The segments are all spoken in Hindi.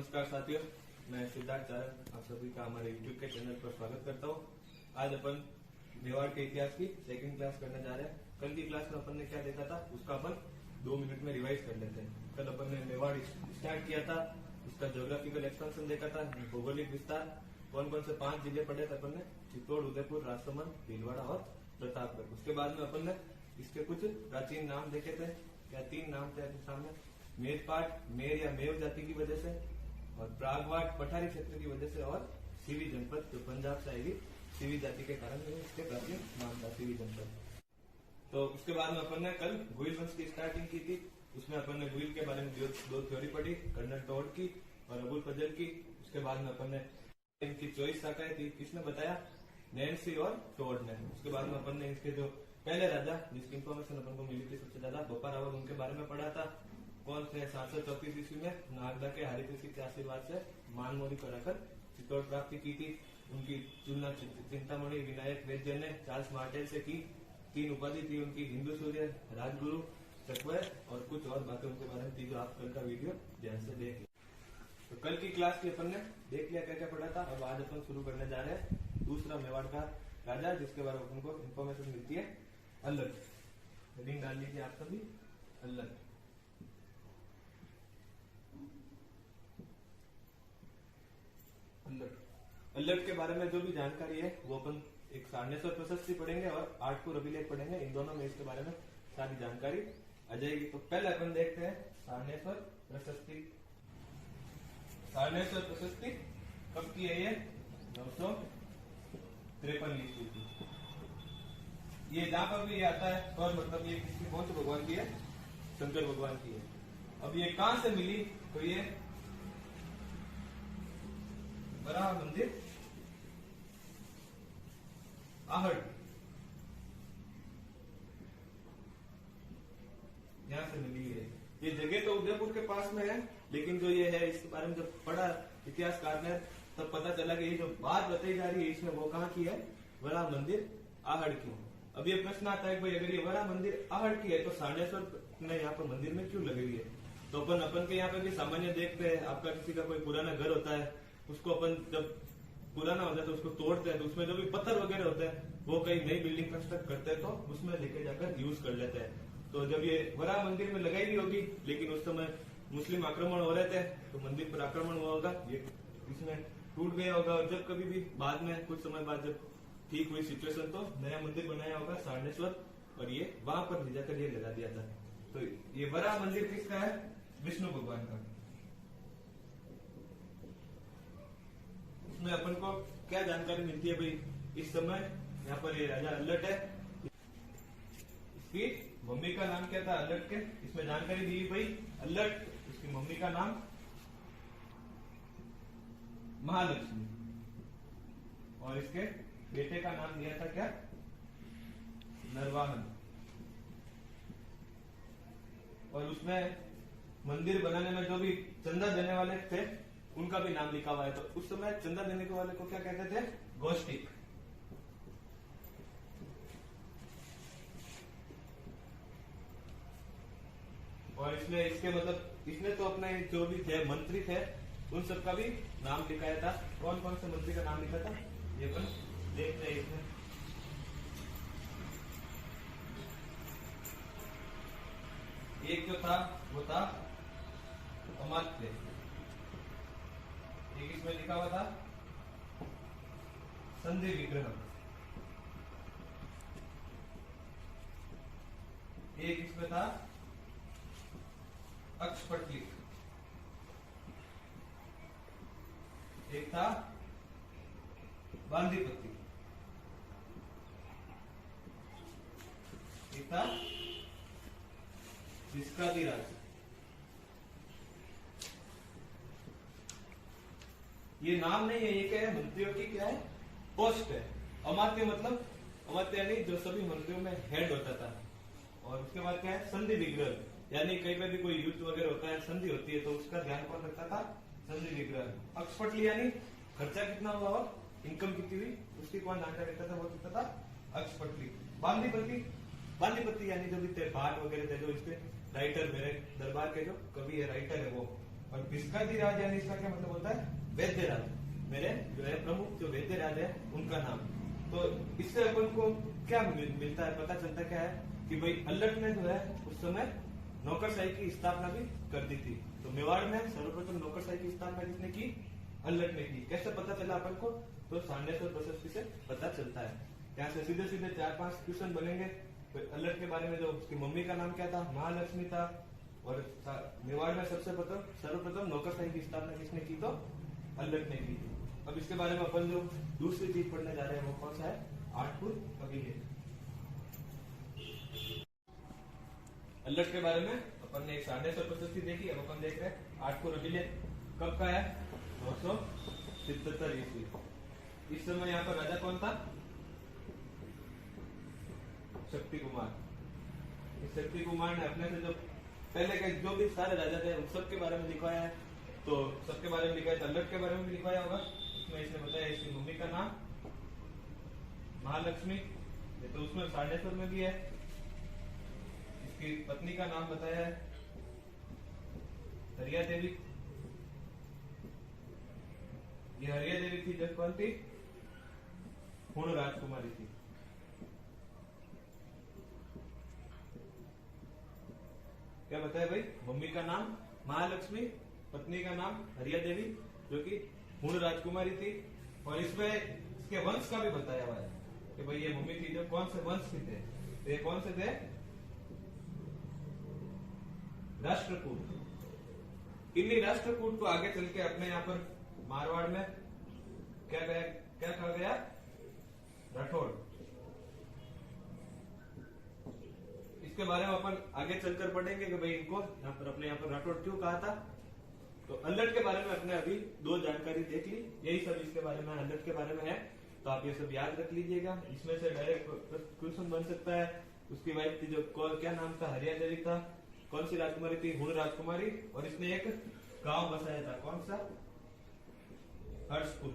नमस्कार साथियों, मैं सिद्धार्थ चारण आप सभी का हमारे YouTube के चैनल पर स्वागत करता हूँ। आज अपन मेवाड़ के इतिहास की सेकंड क्लास करने जा रहे हैं। कल की क्लास में अपन ने क्या देखा था उसका अपन 2 मिनट में रिवाइज कर लेते हैं। कल अपन ने मेवाड़ स्टार्ट किया था, उसका ज्योग्राफिकल एक्सपेंशन देखा था, भौगोलिक विस्तार, कौन कौन से 5 जिले पढ़े थे अपन ने, चित्तौड़, उदयपुर, राजसमंद, भीलवाड़ा और प्रतापगढ़। उसके बाद में अपन ने इसके कुछ प्राचीन नाम देखे थे, या 3 नाम थे सामने, मेरपाट, मेर या मेव जाति की वजह से, और प्रागवाट पठारी क्षेत्र की वजह से, और सीवी जनपद जो पंजाब से आएगी सीवी जाति के कारण इसके प्राचीन नाम था सीवी जनपद। तो उसके बाद में अपन ने कल गुइल वंश की स्टार्टिंग की थी। उसमें अपन ने गुइल के बारे में 2 थ्योरी पढ़ी, कर्नल टोड की और अबुल फजल की। उसके बाद में अपन ने इनकी चॉइस शाखाएं थी, किसने बताया, नैन्सी और टोड ने। उसके बाद में अपन ने इसके जो पहले राजा जिसकी इंफॉर्मेशन अपन को मिली थी सबसे ज्यादा, बोपा रावल, उनके बारे में पढ़ा था। कौन थे, 734 ईस्वी में नागदा के हरित ऋषि के आशीर्वाद से मानमोरी को हराकर चित्तौड़ प्राप्ति की थी। उनकी तुलना चिंतामणि विनायक वैद्य ने चार्ल्स मार्टेल से की। 3 उपाधि थी उनकी, हिंदू सूर्य, राजगुरु, चकवे और कुछ और बातें उनके बारे में थी जो आप कल का वीडियो ध्यान से देख। तो कल की क्लास की अपन ने देख लिया क्या क्या पढ़ा था। अब आज अपन शुरू करने जा रहे हैं दूसरा मेवाड़ का राजा जिसके बारे में अपन को इन्फॉर्मेशन मिलती है, अल्लट। हेडिंग डाल लीजिए आप सभी, अल्लट। अल्लट के बारे में जो भी जानकारी है वो अपन एक सारनेश्वर प्रशस्ति पढ़ेंगे और आठपुर अभिलेख पढ़ेंगे। इन दोनों में इसके बारे में सारी जानकारी आ जाएगी। तो पहले अपन देखते हैं सारनेश्वर प्रशस्ति। सारनेश्वर प्रशस्ति कब की है ये, 953 ईस्वी की। ये जहां पर भी ये आता है और मतलब ये किसी कौन से भगवान की है, शंकर भगवान की है। अब ये कहां से मिली, तो ये वराह मंदिर आहट, यहां से मिली है। ये जगह तो उदयपुर के पास में है, लेकिन जो ये है इसके बारे में जब पढ़ा इतिहासकार ने तब पता चला कि ये जो बात बताई जा रही है इसमें वो कहाँ की है, वराह मंदिर आहट की। अब ये प्रश्न आता है कि भाई अगर ये वराह मंदिर आहट की है तो सारनेश्वर ने यहाँ पर मंदिर में क्यों लगी हुई है। तो अपन के यहाँ पे भी सामान्य देखते हैं, आपका किसी का कोई पुराना घर होता है, उसको अपन जब पुराना होता है तो उसको तोड़ते हैं, तो उसमें जो भी पत्थर वगैरह होते हैं वो कहीं नई बिल्डिंग कंस्ट्रक्ट करते हैं तो उसमें लेके जाकर यूज कर लेते हैं। तो जब ये वराह मंदिर में लगाई हुई होगी, लेकिन उस समय मुस्लिम आक्रमण हो रहे थे तो मंदिर पर आक्रमण हुआ होगा, ये इसमें टूट गया होगा। और जब कभी भी बाद में कुछ समय बाद जब ठीक हुई सिचुएशन तो नया मंदिर बनाया होगा सारनेश्वर, और ये वहां पर ले जाकर ये लगा दिया था। तो ये वराह मंदिर किसका है, विष्णु भगवान का। उसमें अपन को क्या जानकारी मिलती है भाई, इस समय यहाँ पर ये राजा अल्लट है, इसकी मम्मी का नाम क्या था अल्लट के, इसमें जानकारी दी भाई अल्लट, इसकी मम्मी का नाम महालक्ष्मी, और इसके बेटे का नाम दिया था क्या, नरवाहन। और उसमें मंदिर बनाने में जो भी चंदा देने वाले थे उनका भी नाम लिखा हुआ है। तो उस समय चंदा देने के वाले को क्या कहते थे, गोष्ठिक। और इसमें इसके मतलब इसमें तो अपने जो भी थे मंत्री थे उन सबका भी नाम लिखाया था। कौन कौन से मंत्री का नाम लिखा था ये अपन देखते हैं। इसमें एक जो था वो था अमात्य, एक इसमें लिखा हुआ था संधि विग्रह, एक इसमें था अक्षपटलिक, एक था बांदीपति, एक था विस्कादिराज। ये नाम नहीं है, ये क्या है, मंत्रियों की क्या है, पोस्ट है। अमात्य मतलब अमात्य यानी जो सभी मंत्रियों में हेड होता था। और उसके बाद क्या है, संधि विग्रह, यानी कहीं पे भी कोई युद्ध वगैरह होता है, संधि होती है तो उसका ध्यान कौन रखता था, संधि विग्रह। अक्षपटली यानी खर्चा कितना हुआ और इनकम कितनी हुई उसकी कौन जानकारी रखता था, वो कितना था अक्षपटली। बांदीपति यानी जो भी थे भाट वगैरह थे, जो इसके राइटर, मेरे दरबार के जो कवि है, राइटर है, वो और भिस्कादी राज यानी इसका क्या मतलब होता है, वैद्य राज। मेरे जो है प्रमुख जो वैद्य राज है उनका नाम। तो इससे अपन को क्या मिलता है, पता चलता क्या है कि भाई अल्लट ने जो है उस समय नौकरशाही की स्थापना भी कर दी थी। तो मेवाड़ में सर्वप्रथम नौकरशाही की स्थापना किसने की, अल्लट ने की। कैसे पता चला अपन को, तो सांडेश्वर प्रशस्ति से पता चलता है। यहाँ से सीधे सीधे 4-5 क्वेश्चन बनेंगे। तो अल्लट के बारे में जो उसकी मम्मी का नाम क्या था, महालक्ष्मी था। और मेवाड़ में सर्वप्रथम नौकरशाही की स्थापना किसने की, तो अल्लट ने की थी। अब इसके बारे में अपन जो दूसरी चीज पढ़ने जा रहे हैं वो कौन सा है, आठपुर अभिलेख। अल्लट के बारे में अपन ने एक सांडेश्वर प्रशस्ति देखी, अब अपन देख रहे हैं आठपुर अभिलेख। कब का है, 977 ईस्वी। इस समय यहाँ पर राजा कौन था, शक्ति कुमार। इस शक्ति कुमार ने अपने से जो पहले के जो भी सारे राजा थे उन सबके बारे में लिखवाया है। तो सबके बारे में लिखा है, तो अल्लट के बारे में भी लिखवाया होगा। उसमें इसने बताया इसकी मम्मी का नाम महालक्ष्मी, तो उसमें सांडेश्वर में भी है। इसकी पत्नी का नाम बताया है हरिया देवी। ये हरिया देवी थी जो कौन थी, हुण राजकुमारी थी। क्या बताया भाई, मम्मी का नाम महालक्ष्मी, पत्नी का नाम हरिया देवी जो कि हुण राजकुमारी थी। और इसमें इसके वंश का भी बताया हुआ है कि भाई ये मम्मी थी जो कौन से वंश के थे, तो ये कौन से थे, राष्ट्रकूट। इन्हीं राष्ट्रकूट को आगे चल के अपने यहाँ पर मारवाड़ में क्या कहा गया, राठौड़। इसके बारे में अपन आगे चलकर पढ़ेंगे कि भाई इनको यहाँ पर अपने यहाँ पर राठौड़ क्यों कहा था। तो अल्लट के बारे में अपने अभी 2 जानकारी देख ली, यही सब इसके बारे में अल्लट के बारे में है। तो आप ये सब याद रख लीजिएगा। इसमें से डायरेक्ट क्वेश्चन बन सकता है। उसकी वाइफ थी जो क्या नाम था, हरिया देवी था। कौन सी राजकुमारी थी, हुण राजकुमारी। और इसने एक गांव बसाया था, कौन सा, हर्षपुर।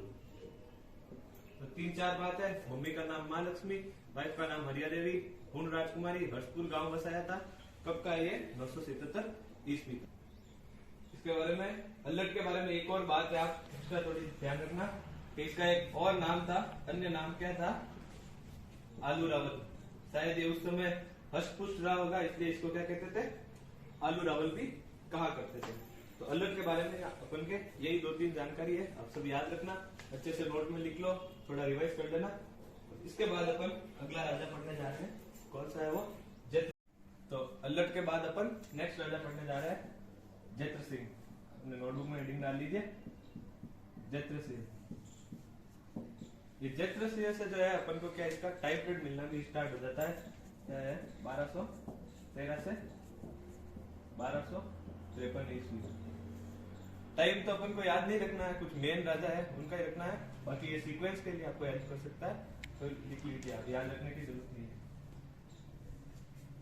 तो 3-4 बात है, मम्मी का नाम महालक्ष्मी, वाइफ का नाम हरिया देवी, हुण राजकुमारी, हर्षपुर गांव बसाया था। कब का ये, 977 ईस्वी। इसके बारे में अल्लट के बारे में एक और बात है, आप इसका थोड़ी ध्यान रखना कि इसका एक और नाम था, अन्य नाम क्या था, आलू रावल। शायद ये उस समय हष्टपुष्ट रहा होगा, इसलिए इसको क्या कहते थे, आलू रावल भी कहा करते थे। तो अल्लट के बारे में अपन के यही 2-3 जानकारी है, आप सब याद रखना, अच्छे से नोट में लिख लो, थोड़ा रिवाइज कर लेना। इसके बाद अपन अगला राजा पढ़ने जा रहे हैं, कौन सा है वो, जत्र। तो अल्लट के बाद अपन नेक्स्ट राजा पढ़ने जा रहे हैं जत्र सिंह। अपने नोटबुक में हेडिंग डाल लीजिए, जत्र सिंह। ये जत्र सिंह से जो है अपन को क्या, इसका टाइम पीरियड मिलना भी स्टार्ट हो जाता है। क्या है, 1213 से 1253 ईस्वी। टाइम तो अपन को याद नहीं रखना है, कुछ मेन राजा है उनका ही रखना है, बाकी ये सीक्वेंस के लिए आपको हेल्प कर सकता है, तो लिख लीजिए, आप याद रखने की जरूरत नहीं है।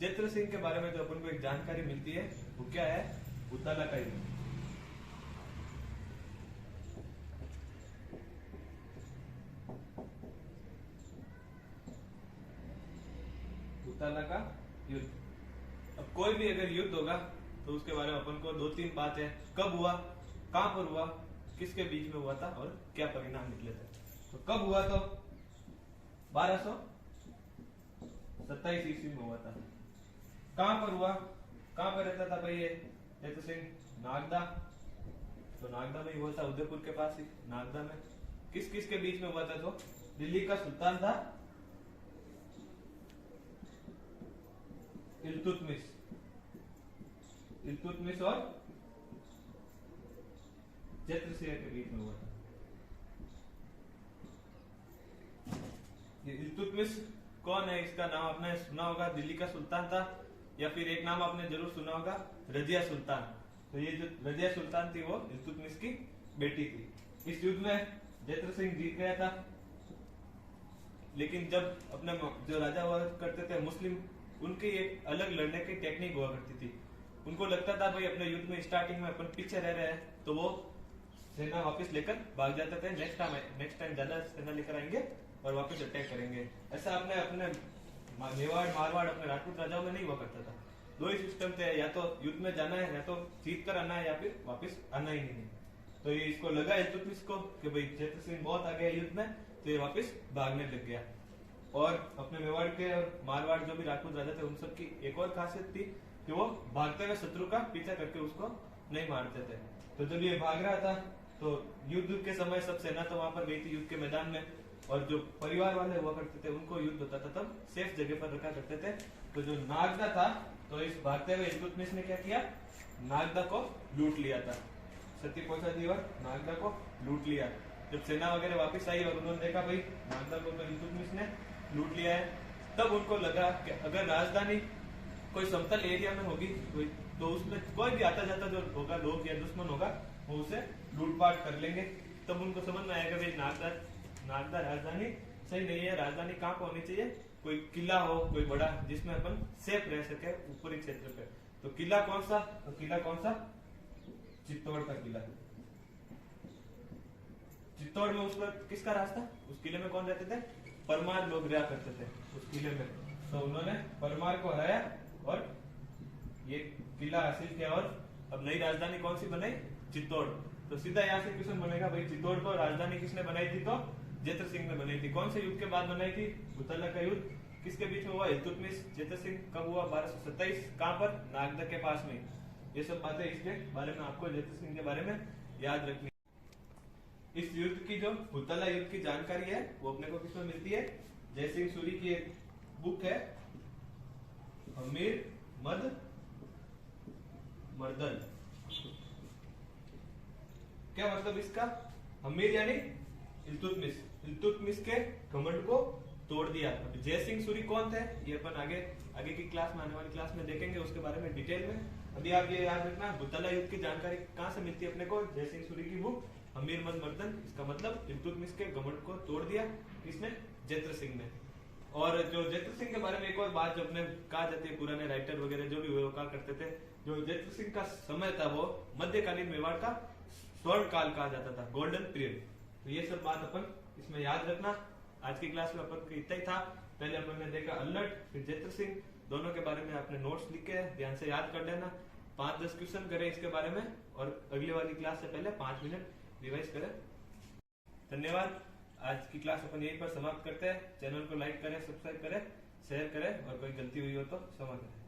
जत्र सिंह के बारे में जो अपन को एक जानकारी मिलती है वो क्या है, उताला का युद्ध। उताला का युद्ध। अब कोई भी अगर युद्ध होगा तो उसके बारे में अपन को 2-3 बातें, कब हुआ, कहां पर हुआ, किसके बीच में हुआ था और क्या परिणाम निकले थे। तो कब हुआ, तो 1227 ईस्वी में हुआ था। कहां पर हुआ, कहां पर रहता था भाई ये जत्र सिंह, नागदा। तो नागदा में ही हुआ था, उदयपुर के पास ही नागदा में। किस किस के बीच में हुआ था, तो दिल्ली का सुल्तान था इल्तुतमिश और जत्र सिंह के बीच में हुआ था। ये इल्तुतमिश कौन है, इसका नाम आपने सुना होगा, दिल्ली का सुल्तान था। या फिर एक नाम आपने जरूर सुना होगा, रजिया सुल्तान। तो ये जो रजिया सुल्तान थी वो इल्तुतमिश की बेटी थी। इस युद्ध में जत्र सिंह जीत गया था, लेकिन जब अपने जो राजा हुआ करते थे मुस्लिम, उनकी एक अलग लड़ने की टेक्निक हुआ करती थी। उनको लगता था भाई अपने युद्ध में स्टार्टिंग में अपन पीछे रह रहे हैं, तो वो सेना वापस लेकर भाग जाते थे। नेक्स्ट टाइम ज्यादा सेना लेकर आएंगे और वापस अटैक करेंगे। ऐसा अपने मेवाड़ मारवाड़ अपने राजपूत राजाओं में नहीं हुआ करता था। दो ही सिस्टम थे, या तो युद्ध में जाना है, या तो जीत कर आना है, या फिर वापस आना ही नहीं है। तो ये इसको लगा इल्तुतमिश को कि भाई चैत्र सिंह बहुत आगे है युद्ध में, तो ये वापस भागने लग गया। और अपने मेवाड़ के और मारवाड़ जो भी राजपूत राजा थे उन सब की एक और खासियत थी कि वो भागते हुए शत्रु का पीछा करके उसको नहीं मारते थे। तो जब ये भाग रहा था तो युद्ध के समय सब सेना तो वहां पर गई थी युद्ध के मैदान में, और जो परिवार वाले हुआ करते थे उनको युद्ध होता था तब सेफ जगह पर रखा करते थे। तो जो नागदा था, तो इस भागते हुए इल्तुतमिश ने क्या किया, नागदा को लूट लिया था, क्षति पहुंचा दी और नागदा को लूट लिया। जब सेना वगैरह वापस आई और उन्होंने देखा भाई नागदा को तो इल्तुतमिश ने लूट लिया है, तब उनको लगा कि अगर राजधानी कोई समतल एरिया में होगी तो उसमें कोई भी आता जाता जो होगा, लोग या दुश्मन होगा, वो उसे लूटपाट कर लेंगे। तब उनको समझ में आएगा भाई नागदा राजधानी सही नहीं है, राजधानी कहाँ पर होनी चाहिए, कोई किला हो कोई बड़ा जिसमें अपन सेफ रह सके ऊपरी क्षेत्र पे। तो किला कौन सा, तो किला कौन सा, चित्तौड़ का किला। चित्तौड़ में उस पर किसका राज था, उस किले में कौन रहते थे, परमार लोग रहा करते थे उस किले में। तो उन्होंने परमार को हराया और ये किला हासिल किया, और अब नई राजधानी कौन सी बनाई, चित्तौड़। तो सीधा यहाँ से क्वेश्चन बनेगा भाई चित्तौड़ को राजधानी किसने बनाई थी, तो जैत्र सिंह ने बनाई थी। कौन से युद्ध के बाद बनाई थी, भूतला का युद्ध किसके बीच में हुआ, इल्तुतमिश जैत्र सिंह, कब हुआ, 1227, कहां पर, नागदा के पास में। ये सब बातें इसके बारे में आपको जैत्र सिंह के बारे में याद रखनी। इस युद्ध की जो भूतला युद्ध की जानकारी है वो अपने को किसमें मिलती है, जयसिंह सूरी की एक बुक है हमीर मद मर्दन। क्या मतलब इसका, हमीर यानी इल्तुतमिश के घमंड को तोड़ दिया। जयसिंह सूरी कौन थे ये अपन आगे की क्लास में, आने वाली क्लास में देखेंगे उसके बारे में डिटेल में। अभी आप ये याद रखना, भूतला युद्ध की जानकारी कहां से मिलती है अपने को, जयसिंह सूरी की बुक हमीर मद मर्दन। इसका मतलब इल्तुतमिश के घमंड को तोड़ दिया किसने, जैत्र सिंह ने। और जो जैत्र सिंह के बारे में एक और बात जो अपने कहा जाती है, पुराने राइटर वगैरह जो भी हुए वो कहा करते थे, जो जैत्र सिंह का समय था वो मध्यकालीन मेवाड़ का स्वर्ण काल कहा जाता था, गोल्डन पीरियड। तो ये सब बात अपन इसमें याद रखना। आज की क्लास में अपन इतना ही था। पहले अपन ने देखा अल्लट, फिर जैत्र सिंह, दोनों के बारे में आपने नोट्स लिखे हैं, ध्यान से याद कर लेना। 5-10 क्वेश्चन करें इसके बारे में, और अगली वाली क्लास से पहले 5 मिनट रिवाइज करें। धन्यवाद। आज की क्लास अपन यहीं पर समाप्त करते हैं। चैनल को लाइक करें, सब्सक्राइब करें, शेयर करें, और कोई गलती हुई हो तो क्षमा करें।